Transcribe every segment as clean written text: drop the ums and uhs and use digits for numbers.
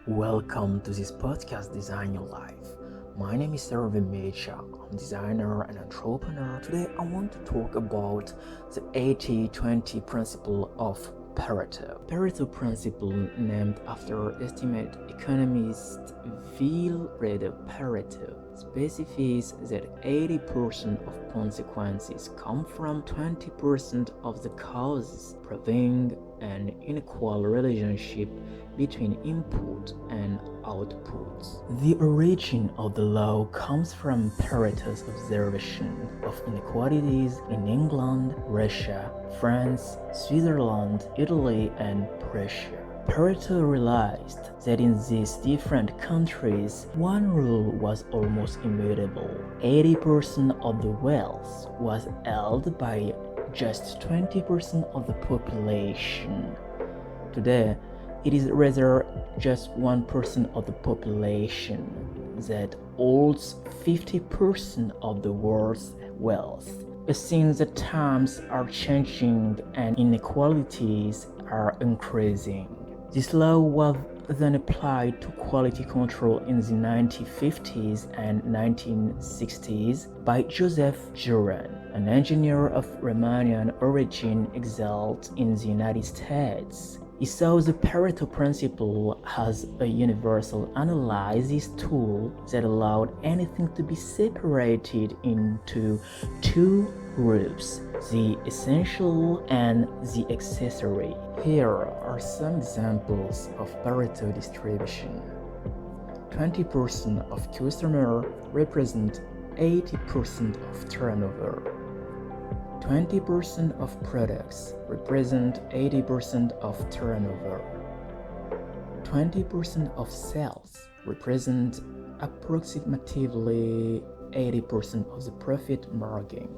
Welcome to this podcast, Design Your Life. My name is Ervin Mecha. I'm a designer and entrepreneur. Today I want to talk about the 80-20 principle of Pareto. Pareto principle, named after estimate economist Vilfredo Pareto, specifies that 80% of consequences come from 20% of the causes, proving an unequal relationship between input and output. The origin of the law comes from Pareto's observation of inequalities in England, Russia, France, Switzerland, Italy, and Prussia. Pareto realized that in these different countries, one rule was almost immutable. 80% of the wealth was held by just 20% of the population. Today, it is rather just 1% of the population that holds 50% of the world's wealth. Since the times are changing and inequalities are increasing, this law was then applied to quality control in the 1950s and 1960s by Joseph Juran, an engineer of Romanian origin exiled in the United States. He saw the Pareto principle as a universal analysis tool that allowed anything to be separated into two groups, the essential and the accessory. Here are some examples of Pareto distribution. 20% of customers represent 80% of turnover. 20% of products represent 80% of turnover. 20% of sales represent approximately 80% of the profit margin.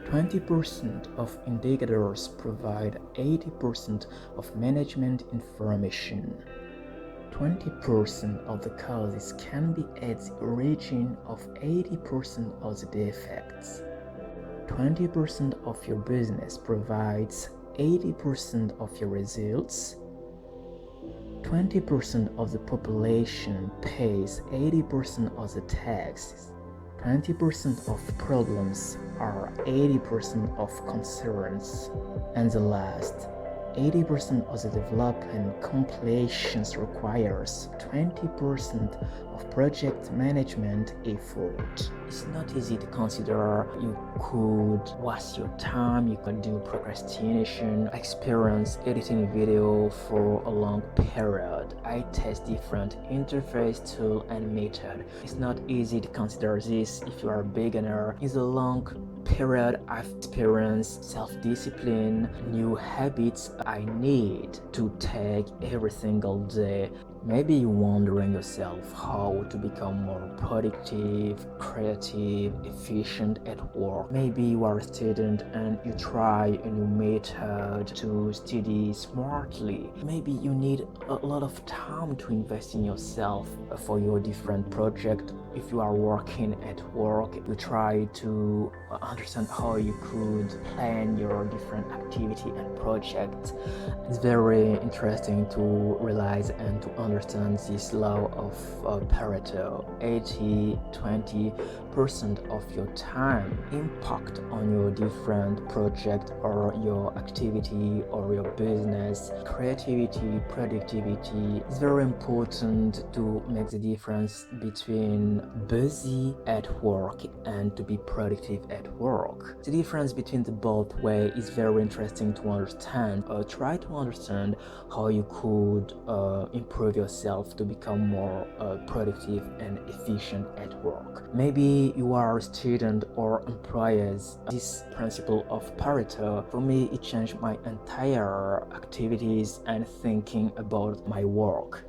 20% of indicators provide 80% of management information. 20% of the causes can be at the origin of 80% of the defects. 20% of your business provides 80% of your results. 20% of the population pays 80% of the taxes. 20% of problems are 80% of concerns. And the last, 80% of the development completions requires 20% of project management effort. It's not easy to consider. You could waste your time, you could do procrastination, experience editing video for a long period. I test different interface tool and method. It's not easy to consider this if you are a beginner. It's a long period I've experienced self-discipline, new habits I need to take every single day. Maybe you're wondering yourself how to become more productive, creative, efficient at work. Maybe you are a student and you try a new method to study smartly. Maybe you need a lot of time to invest in yourself for your different project. If you are working at work, you try to understand how you could plan your different activity and project. It's very interesting to realize and to understand this law of Pareto. 80-20% of your time impact on your different project or your activity or your business. Creativity, productivity is very important to make the difference between busy at work and to be productive at work. The difference between the both way is very interesting to understand. Try to understand how you could improve yourself to become more productive and efficient at work. Maybe you are a student or employees. This principle of Pareto, for me, it changed my entire activities and thinking about my work.